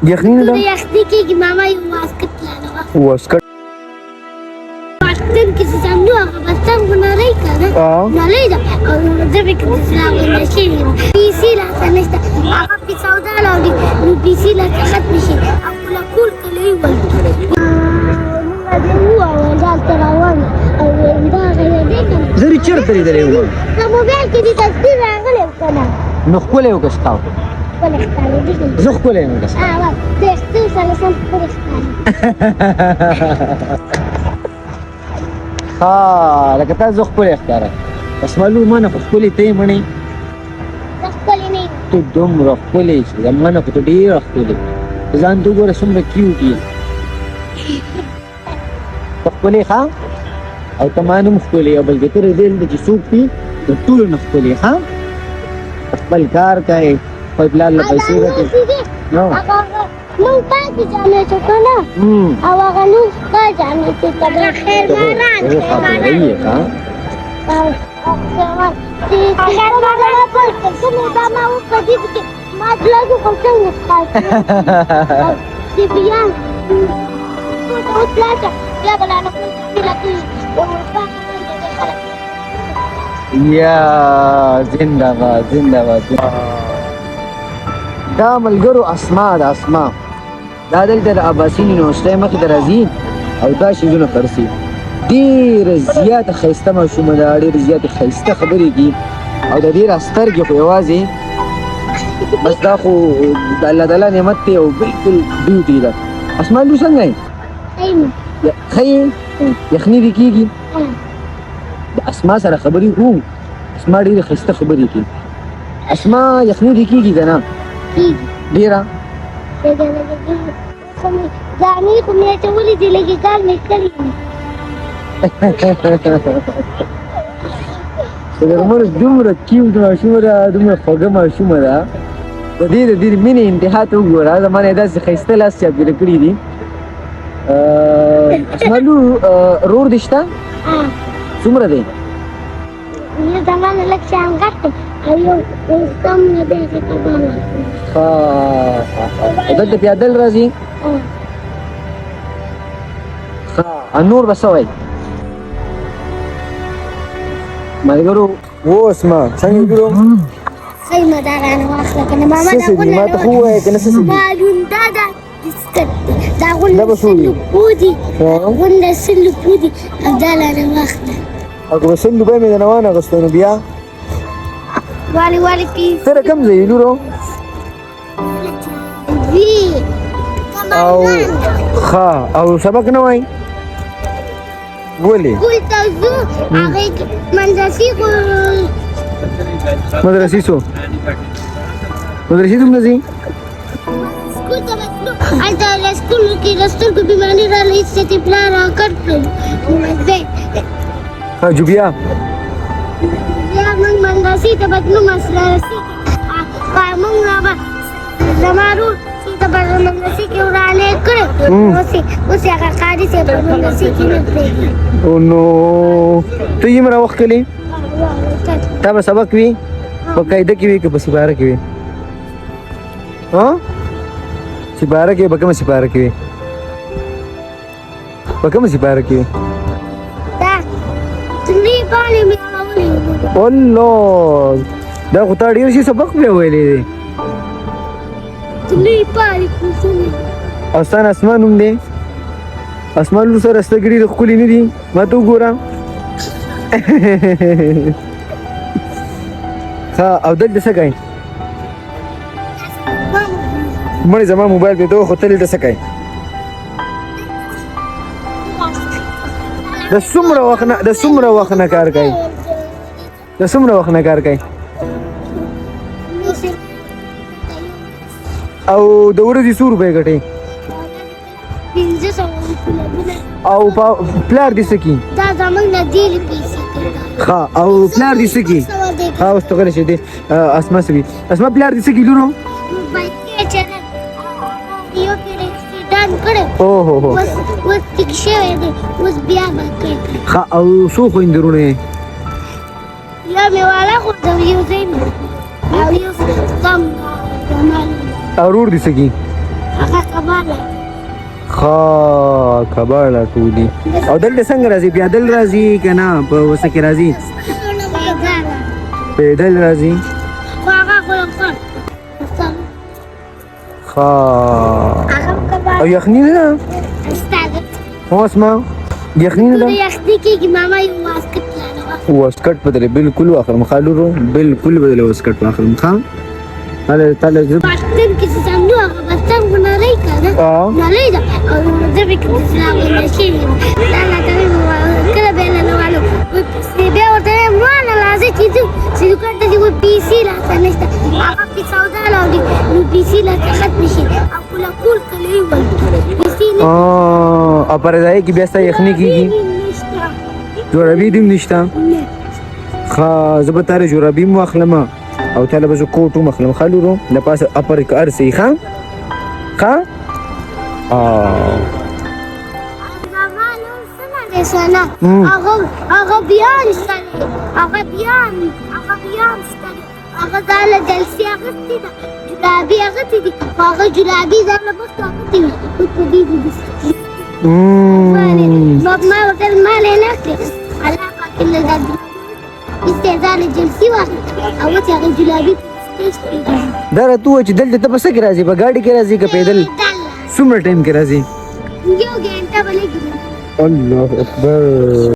یخني نه ده یخني کېږي ماما یو واسکټ لاله واسکټ واسکټ کې چې څنګه هغه بستر خو نری که نه نری ده او زه پکې داسې راغونډه شوې یم پیسې راته نشته هغه پې سودا راوړي نو پیسې راته ختمې شي او له کور کلی ولګي موږ دې ووایو دلته روان او دا غلی دی که نه زه دې چېرته لیدلی وم په موبایل کې دې تصویر راغلی و که نه نو ښکلی و که ستا و ښکلی ښکارېدي که نه زه ښکلی یم که ستا د اختر سره سم ښکلی ښکاري ها لکه تا زه ښکلی ښکاره اسمالو ما نه خو ښکلې ته یې مڼې زه ښکلی نه یم ته دومره ښکلې چې زما نه خو ته ډېره ښکلې ځان ته وګوره څومره کیوټ یې ته ښکلې ښه او ته ما نه هم ښکلې او بلکې ته ریډیل دی چې څوک دي د ټولو نه ښکلې ښه خپل کار کوې خپل پلار له پیسې ګټې موږ پاکې جامې شو که نه او هغه نور ښه جامې چې که نه خیرماران دا ما وکړي چې ما لږ خو څنګه ښکار چې بیا اوس لاړه بیا به لا نه یا زنده باد زنده باد دا ملګرو اسما د اسما دا دلته د عباسین یونیورسټۍ مخې ته راځي او دا شیزونه خرڅي ډېره زیاته ښایسته ماشومه ده ډېرې زیاتې ښایسته خبرې کوي او د دې را سترګې خو یوازې بس دا خو د الله تعالی نعمت دی او بلکل بیوټي ده اسما لو څنګه یې ښه یې یخني دې کېږي د اسما سره خبرې کوو اسما ډېرې ښایسته خبرې کوي اسما یخني دې کېږي که نه ډېره جامې خو مې اچولې دي لږې کال مې کړي د درمل دومره کیوټ ماشومه ده دومره خوږه ماشومه ده د دې مینې انتها ته وګوره زما نه یې داسې ښایسته لاس چاپېره کړي دي اسمالو رور دې شته څومره دی یو زما نه لږ شیان غټ دی او یو کم نه دی چې کبان ښه دلته پیادل راځي ښه نور به څه وایي ملګرو و اسما څنګه ګورو ښه یم دا رانه واخله که نه ماما څه دي ما ته خو ووایه که نه څه دي معلوم دا بسکټ دی دا غونډه سلوپو دي غونډه سلوپو دي او دا رانه واخله او که به سل روپۍ مې د نه وانهغوستی نو بیا والي پیسې ته د کوم ځای یې لورو او ښه او سبق نه وایي ولې سکول ته ځو هغې کې مدرسې خو مدرسې څو مدرسې څومره ځي سکول ته به تلو هلته له سکول کې د سترګو بیماري راغله هېڅ چې دې پلار راکړ کړل جو بیا بیا موږ مدرسې ته به تلو مدرسې کې موږ به زما ورور چې ته به مدرسې کې ورانې کړې اوس یې هغه قاري صاحب په مدرسې کې نه پرېږدي او نو ته یې مره وخت کلی تا به سبق وي په قاعده کې وي که په سپاره کې وي سپاره کې به کومه سپاره کې وي په کومه سپاره کې وي الله دا خو تا ډېر شي سبق بیا ویلی دی او ستا نه اسمان نوم دی اسمان لور سره سترګې ډېرې ښکلې نه دي ما ته وګوره ښه او دلته څه کوې مړې زما موبایل پرې ته خو ته دلته څه کوې د څومره وخت نه کار کوي د څومره وخت نه کار کوي او د ورځې څو روپۍ ګټې او پلار دې څه کوي دا زموږ نه ډېرې پیسې کوي ښه او پلار دې څه کوي ښه اوس ته غلی شې دی اسما څه وي اسما پلار دې څه کوي لورو اوهو اوس ټیک شوی دی اوس بیا به کوي ښه او څو خویندرونه یې یو مې والا خو د یو ځای مې او یو کم او ورور دې څه کوي هغه کباله خا کباړه ټولي او دلته څنګه راځي پیادل راځي که نه په وسه کې راځي پیدل راځي خو هغه خلکان خا هغه کباله او یخني نه ده استاد هو اسما یخني نه د ده یخني کېږي ماما یو واسکټ لاله واسکټ بدلې بالکل واخلم خالورو بالکل بدلې واسکټ واخلم ښه تعالی زه پښتون کې چې څنګه هغه پښتون کو نړۍ کنه نړۍ ده او د دې کې چې لا ونه شي دا لا ته کله به نه والو چې به ورته مو نه لازم چې دوکان ته دی پی سي لا نشته هغه په سودا لاودي نو پی سي لا ختم شي او کله کول کله ول پی سي نه اپر ځای کې بیا ستاسو یخني کیږي نشته جورابي دې نشته خا زبتاره جورابي مو اخلمه او تعالی به زه کوټ ومخلم خالورو د پاسه اپر کې ارسي ښه ښه سنه هغه بیان شته هغه داله جلسي اغستې ده جلابي اغستې دي هغه جلابي داله مخته اغستې وي په دې دي ما ورته مال نه کړې الله پاک له دا استعداد جلسي واخلي او ته هغه جلابي دا راته و چې دلته ته په څه کې راځي په ګاډي کې راځي که پیدل څومره ټایم کې راځي یو ګنټه بلې الله اکبر